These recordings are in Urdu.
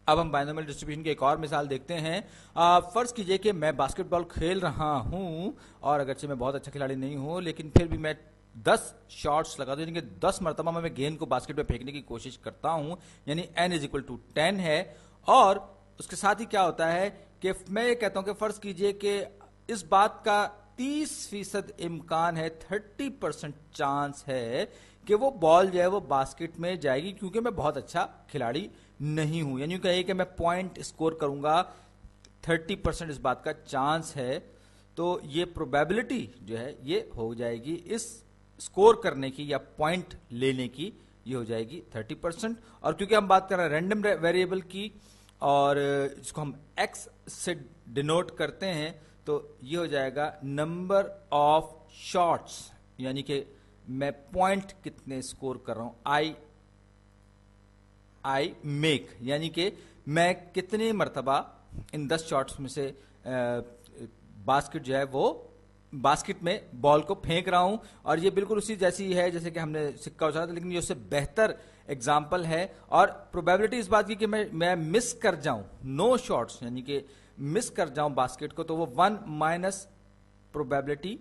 اب ہم بائنومیل ڈسٹریبیوشن کی ایک اور مثال دیکھتے ہیں. فرض کیجئے کہ میں باسکٹ بال کھیل رہا ہوں اور اگرچہ میں بہت اچھا کھلاڑی نہیں ہوں لیکن پھر بھی میں 10 شاٹس لگا دوں یعنی کہ 10 مرتبہ میں گیند کو باسکٹ میں پھینکنے کی کوشش کرتا ہوں یعنی n=10 ہے. اور اس کے ساتھ ہی کیا ہوتا ہے کہ میں یہ کہتا ہوں کہ فرض کیجئے کہ اس بات کا 30% امکان ہے 30% چانس ہے کہ وہ بال جو ہے وہ باسکٹ میں جائے گی کیونکہ میں بہت اچھا کھلاڑی نہیں ہوں. یعنی کہیے کہ میں پوائنٹ اسکور کروں گا 30% اس بات کا چانس ہے. تو یہ پروبیبلٹی جو ہے یہ ہو جائے گی اس اسکور کرنے کی یا پوائنٹ لینے کی, یہ ہو جائے گی 30%. اور کیونکہ ہم بات کر رہے ہیں رینڈم ویریبل کی اور جس کو ہم ایکس سے ڈینوٹ کرتے ہیں تو یہ ہو جائے گا نمبر آف شاٹس یعنی کہ میں پوائنٹ کتنے اسکور کر رہا ہوں آئی میک یعنی کہ میں کتنی مرتبہ ان 10 شاٹس میں سے باسکٹ جو ہے وہ باسکٹ میں بال کو پھینک رہا ہوں. اور یہ بالکل اسی جیسی ہے جیسے کہ ہم نے سکہ اچھالا تھا لیکن یہ اس سے بہتر ایگزامپل ہے. اور پروبیبلٹی اس بات کی کہ میں مس کر جاؤں نو شاٹس یعنی کہ مس کر جاؤں باسکٹ کو تو وہ 1 مائنس پروبیبلٹی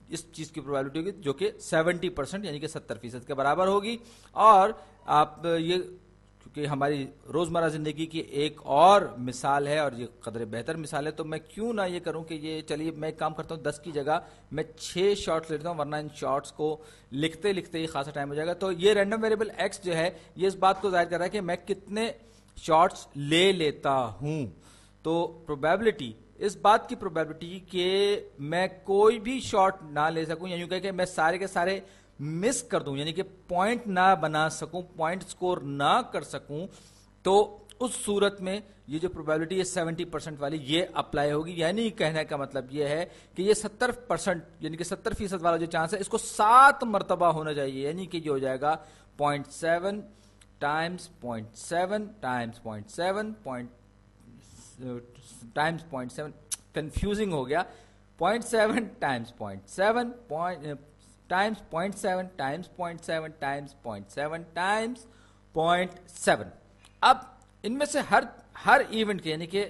اس چیز کی پروبیبلٹی ہوگی جو کہ 70% یعنی کہ 70% کے برابر ہوگی. اور آپ یہ کیونکہ ہماری روزمرہ زندگی کی ایک اور مثال ہے اور یہ قدر بہتر مثال ہے تو میں کیوں نہ یہ کروں کہ یہ چلیے میں ایک کام کرتا ہوں 10 کی جگہ میں 6 شاٹس لیتا ہوں ورنہ ان شاٹس کو لکھتے ہی خاصا ٹائم ہو جائے گا. تو یہ رینڈم ویریبل ایکس جو ہے یہ اس بات کو ظاہر کر رہا ہے کہ میں کتنے شاٹس لے لیتا ہوں. تو پروبیبلٹی اس بات کی پروبیبلٹی کہ میں کوئی بھی شاٹ نہ لے سکوں یعنی کہ میں سارے کے سارے مس کر دوں یعنی کہ پوائنٹ نہ بنا سکوں پوائنٹ سکور نہ کر سکوں تو اس صورت میں یہ جو پروبیبلٹی ہے 70% والی یہ اپلائی ہوگی. یعنی کہنے کا مطلب یہ ہے کہ یہ 70% یعنی کہ 70% والا جو چانس ہے اس کو 7 مرتبہ ہونا چاہیے یعنی کہ یہ ہو جائے گا 0.7 ٹائمز 0.7 ٹائمز 0.7 ٹائمز 0.7 کنفیوزنگ ہو گیا 0.7 Times 0.7 Times 0.7 Times 0.7 Times 0.7 Times 0.7. اب ان میں سے ہر ایونٹ کے یعنی کہ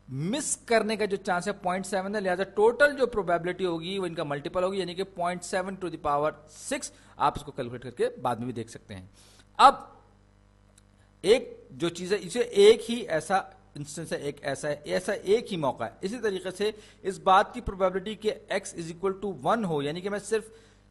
مس کرنے کا جو چانس ہے 0.7 ہے لہذا ٹوٹل جو پروبیبلٹی ہوگی وہ ان کا ملٹیپل ہوگی یعنی کہ 0.7 ٹو دی پاور 6. آپ اس کو کیلکولیٹ کر کے بعد میں بھی دیکھ سکتے ہیں. اب ایک جو چیز ہے اسے ایک ہی ایسا انسٹنس ہے ایسا ایک ہی موقع ہے. اسی طریقے سے اس بات کی پروبیبلٹی کہ x=1 ہو یعنی کہ میں صرف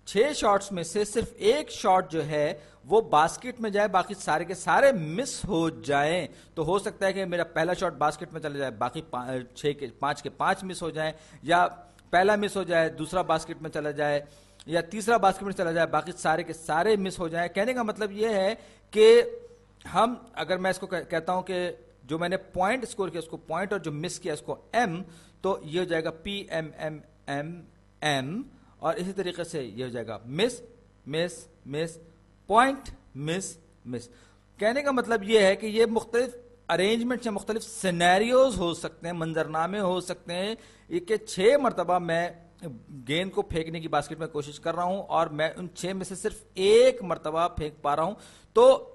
6 شاٹس میں سے صرف ایک شاٹ جو ہے وہ باسکٹ میں جائے باقی سارے کے سارے مس ہو جائیں تو ہو سکتا ہے کہ میرا پہلا شاٹ باسکٹ میں چلا جائے باقی 5 کے 5 مس ہو جائیں یا پہلا مس ہو جائے دوسرا باسکٹ میں چلا جائے یا تیسرا باسکٹ میں چلا جائے باقی سارے کے سارے مس ہو جائیں. کہنے کا مطلب یہ ہے کہ ہم اگر میں اس کو کہتا ہوں کہ جو میں نے پوائنٹ اسکور کیا اس کو پوائنٹ اور جو مس کیا اس کو ایم تو یہ ہو جائے گا P M M M M. اور اسی طریقے سے یہ ہو جائے گا مس مس مس پوائنٹ مس مس. کہنے کا مطلب یہ ہے کہ یہ مختلف ارینجمنٹ یا مختلف سینیریوز ہو سکتے ہیں منظرنامے ہو سکتے ہیں یہ کہ 6 مرتبہ میں گیند کو پھینکنے کی باسکٹ میں کوشش کر رہا ہوں اور میں ان 6 میں سے صرف ایک مرتبہ پھینک پا رہا ہوں تو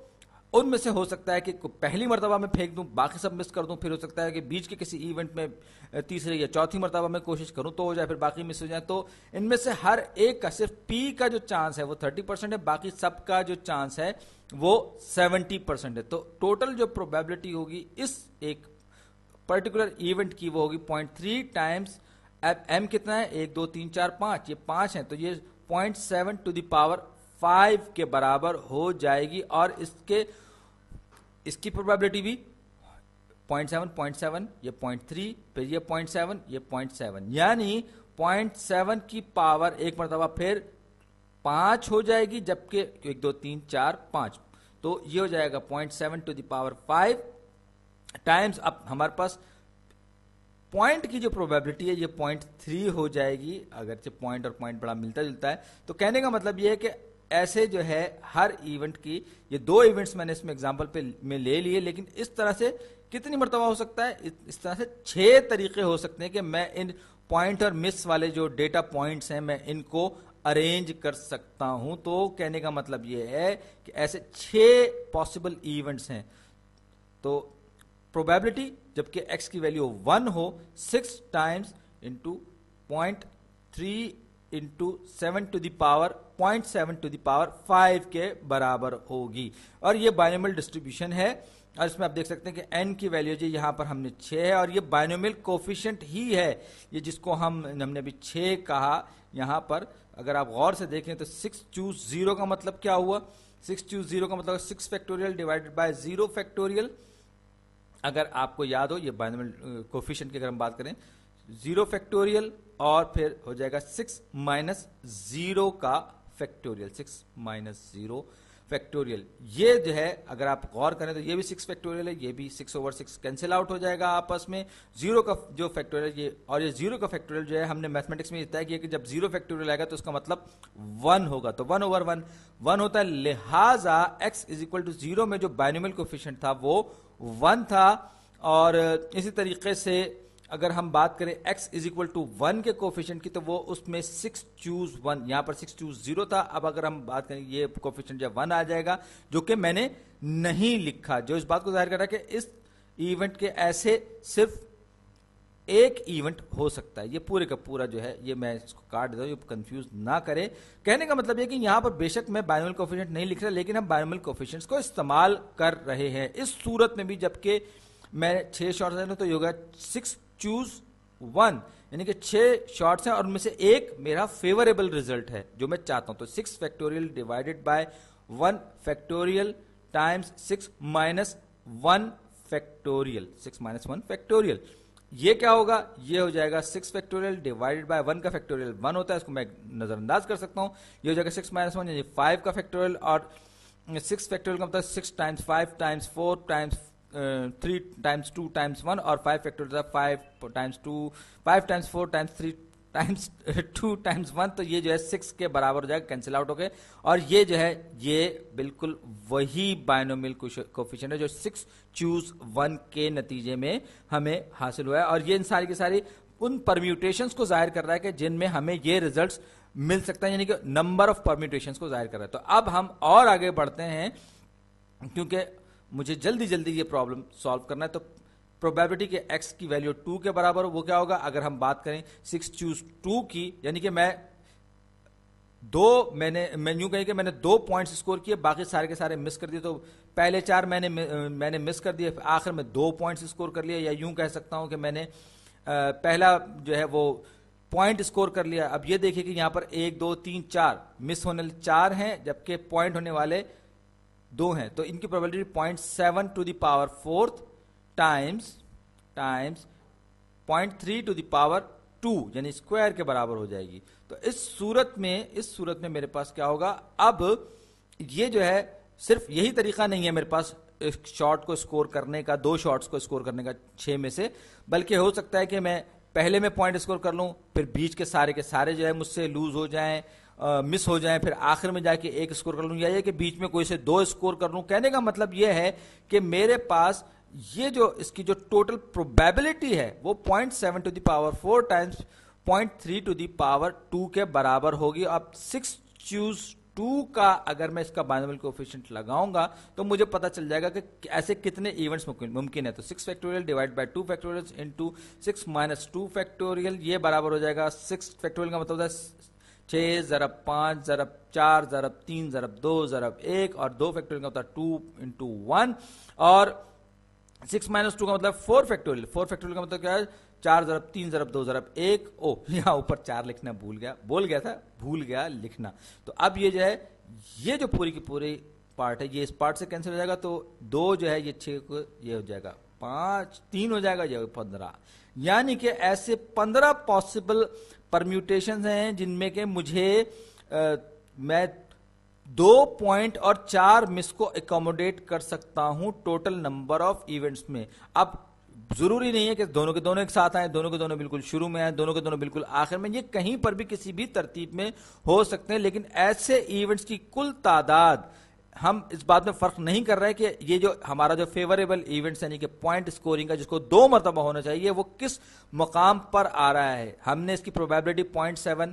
ان میں سے ہو سکتا ہے کہ پہلی مرتبہ میں پھینک دوں باقی سب مس کر دوں پھر ہو سکتا ہے کہ بیچ کے کسی ایونٹ میں تیسری یا چوتھی مرتبہ میں کوشش کروں تو ہو جائے پھر باقی مس ہو جائیں. تو ان میں سے ہر ایک کا صرف پی کا جو چانس ہے وہ 30% ہے باقی سب کا جو چانس ہے وہ 70% ہے. تو ٹوٹل جو پروبیبلٹی ہوگی اس ایک پرٹیکولر ایونٹ کی وہ ہوگی 0.3 ٹائمز ایم کتنا ہے 1 2 3 4 5 یہ 5 ہیں تو یہ 0.7 ٹو دی پاور 5 کے برابر ہو جائے گی. اور اس کی پروبیبلٹی بھی 0.7 یہ 0.3 پھر یہ 0.7 یہ 0.7 یعنی 0.7 کی پاور ایک مرتبہ پھر 5 ہو جائے گی جبکہ 1 2 3 4 5 تو یہ ہو جائے گا 0.7 ٹو دی پاور 5 ٹائمز. اب ہمارے پاس پوائنٹ کی جو پروبیبلٹی ہے یہ 0.3 ہو جائے گی اگرچہ پوائنٹ اور پوائنٹ بڑا ملتا جلتا ہے. تو کہنے کا مطلب یہ ہے کہ ایسے جو ہے ہر ایونٹ کی یہ 2 ایونٹس میں نے اس میں ایگزامپل میں لے لیے لیکن اس طرح سے کتنی مرتبہ ہو سکتا ہے اس طرح سے 6 طریقے ہو سکتے ہیں کہ میں ان پوائنٹ اور مس والے جو ڈیٹا پوائنٹس ہیں میں ان کو ارینج کر سکتا ہوں. تو کہنے کا مطلب یہ ہے کہ ایسے 6 پاسبل ایونٹس ہیں تو probability جبکہ x کی ویلیو 1 ہو 6 times into 0.3 into 7 to the power 0.7 to the power 5 کے برابر ہوگی. اور یہ بائنومیل ڈسٹریبیوشن ہے اور اس میں آپ دیکھ سکتے ہیں کہ n کی ویلیو جو یہاں پر ہم نے 6 ہے اور یہ بائنومیل کوفیشنٹ ہی ہے, یہ جس کو ہم نے ابھی 6 کہا. یہاں پر اگر آپ غور سے دیکھیں تو 6 چوز 0 کا مطلب کیا ہوا, 6 چوز 0 کا مطلب 6 فیکٹوریل ڈیوائڈڈ بائی 0 فیکٹوریل. اگر آپ کو یاد ہو یہ بائنومیل کوفیشنٹ کی اگر ہم بات کریں 0 فیکٹوریل اور پھر ہو جائے گا 6 مائنس 0 کا فیکٹوریل, 6 مائنس 0 فیکٹوریل. یہ جو ہے اگر آپ غور کریں تو یہ بھی 6 فیکٹوریل ہے, یہ بھی 6/6 کینسل آؤٹ ہو جائے گا آپس میں. 0 کا جو فیکٹوریل یہ اور یہ 0 کا فیکٹوریل جو ہے ہم نے میتھمیٹکس میں طے کیا کہ جب 0 فیکٹوریل آئے گا تو اس کا مطلب 1 ہوگا, تو 1/1 ہوتا ہے. لہٰذا x از اکول ٹو 0 میں جو بائنومیل کوفیشنٹ تھا وہ 1 تھا. اور اسی طریقے سے اگر ہم بات کریں x از اکول ٹو 1 کے کوفیشنٹ کی تو وہ اس میں 6 چوز 1, یہاں پر 6 چوز 0 تھا. اب اگر ہم بات کریں یہ کوفیشنٹ جو 1 آ جائے گا جو کہ میں نے نہیں لکھا, جو اس بات کو ظاہر کر رہا ہے کہ اس ایونٹ کے ایسے صرف ایک ایونٹ ہو سکتا ہے. یہ پورے کا پورا جو ہے یہ میں اس کو کاٹ دیتا ہوں, یہ کنفیوز نہ کرے. کہنے کا مطلب یہ کہ یہاں پر بے شک میں بائنومیل کوفیشنٹ نہیں لکھ رہا لیکن ہم بائنومیل کوفیشنٹس کو استعمال کر رہے ہیں اس صورت میں بھی. جبکہ میں 6 شارٹس ہیں تو یہ ہوگا 6 چوز 1 یعنی کہ 6 شارٹس ہیں اور ان میں سے ایک میرا فیوریبل ریزلٹ ہے جو میں چاہتا ہوں. تو 6 factorial divided by 1 factorial Times 6 minus 1 factorial, 6 minus 1 factorial. یہ کیا ہوگا, یہ ہو جائے گا 6 فیکٹوریل ڈیوائڈڈ بائی 1 کا فیکٹوریل 1 ہوتا ہے, اس کو میں نظر انداز کر سکتا ہوں. یہ ہو جائے گا 6 مائنس 1 یعنی 5 کا فیکٹوریل, اور 6 فیکٹوریل کا مطلب 6 Times 5 Times 4 Times 3 Times 2 Times 1 اور 5 factorial 5 Times 2 5 Times 4 Times 3 Times 2 Times 1. تو یہ جو ہے 6 کے برابر ہو جائے گا, کینسل آؤٹ ہو گئے. اور یہ جو ہے یہ بالکل وہی بائنومیل کوفیشنٹ ہے جو 6 چوز 1 کے نتیجے میں ہمیں حاصل ہوا ہے. اور یہ ان ساری کی ساری ان پرمیوٹیشنز کو ظاہر کر رہا ہے کہ جن میں ہمیں یہ ریزلٹس مل سکتا ہے, یعنی کہ نمبر آف پرمیوٹیشنز کو ظاہر کر رہا ہے. تو اب ہم اور آگے بڑھتے ہیں کیونکہ مجھے جلدی جلدی یہ پرابلم سالو کرنا ہے. تو پروبیبلٹی کہ x کی ویلیو 2 کے برابر وہ کیا ہوگا, اگر ہم بات کریں 6 چوز 2 کی, یعنی کہ میں یوں کہیں کہ میں نے 2 پوائنٹس اسکور کیے, باقی سارے کے سارے مس کر دیے. تو پہلے 4 میں نے مس کر دیے, آخر میں 2 پوائنٹس اسکور کر لیا, یا یوں کہہ سکتا ہوں کہ میں نے پہلا جو ہے وہ پوائنٹ اسکور کر لیا. اب یہ دیکھیں کہ یہاں پر 1 2 3 4 مس ہونے 4 ہیں جبکہ پوائنٹ ہونے والے 2 ہیں. تو ان کی probability 0.7 to the power 4 times 0.3 to the power 2 یعنی اسکوائر کے برابر ہو جائے گی. تو اس صورت میں میرے پاس کیا ہوگا, اب یہ جو ہے صرف یہی طریقہ نہیں ہے میرے پاس شارٹ کو اسکور کرنے کا, 2 شارٹس کو اسکور کرنے کا 6 میں سے, بلکہ ہو سکتا ہے کہ میں پہلے میں پوائنٹ اسکور کر لوں, پھر بیچ کے سارے جو ہے مجھ سے لوز ہو جائیں, مس ہو جائیں, پھر آخر میں جا کے 1 اسکور کر لوں, یا یہ کہ بیچ میں کوئی سے 2 اسکور کر لوں. کہنے کا مطلب یہ ہے کہ میرے پاس یہ جو اس کی جو ٹوٹل پروبیبلٹی ہے وہ 0.7 to the power 4 times 0.3 to the power 2 کے برابر ہوگی. اب 6 چوز 2 کا اگر میں اس کا بائنومیل کوفیشنٹ لگاؤں گا تو مجھے پتا چل جائے گا کہ ایسے کتنے ایونٹس ممکن ہے. تو 6 factorial divide by 2 factorial into 6 minus 2 factorial, یہ برابر ہو جائے گا 6 فیکٹوریل کا مطلب ہے 6 ضرب 5 ضرب 4 ضرب 3 ضرب 2 ضرب 1, اور 2 فیکٹوریل کا مطلب 2 انٹو 1, اور 6 مائنس 2 کا مطلب 4 فیکٹوریل. 4 فیکٹوریل کا مطلب کیا ہے 4 ضرب 3 ضرب 2 ضرب 1. یہاں اوپر 4 لکھنا بھول گیا لکھنا. تو اب یہ جو ہے یہ جو پوری کی پوری پارٹ ہے یہ اس پارٹ سے کینسل ہو جائے گا. تو 2 جو ہے یہ 6 کو یہ ہو جائے گا 5, 3 ہو جائے گا, یہ 15. یعنی کہ ایسے 15 پاسبل پرمیوٹیشنز ہیں جن میں کہ مجھے میں 2 پوائنٹ اور 4 مس کو اکوموڈیٹ کر سکتا ہوں ٹوٹل نمبر آف ایونٹس میں. اب ضروری نہیں ہے کہ دونوں کے دونوں ایک ساتھ آئیں, دونوں کے دونوں بالکل شروع میں آئیں, دونوں کے دونوں بالکل آخر میں, یہ کہیں پر بھی کسی بھی ترتیب میں ہو سکتے ہیں. لیکن ایسے ایونٹس کی کل تعداد ہم اس بات میں فرق نہیں کر رہے کہ یہ جو ہمارا جو فیوریبل ایونٹس یعنی کہ پوائنٹ اسکورنگ کا جس کو 2 مرتبہ ہونا چاہیے وہ کس مقام پر آ رہا ہے. ہم نے اس کی پروبیبلٹی 0.7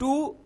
2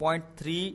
0.3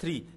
3।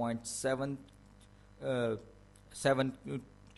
0.7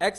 x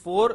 4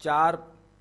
4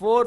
4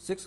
6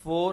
4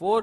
4।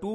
2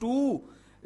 2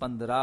15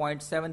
0.7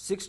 6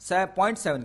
0.7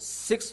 6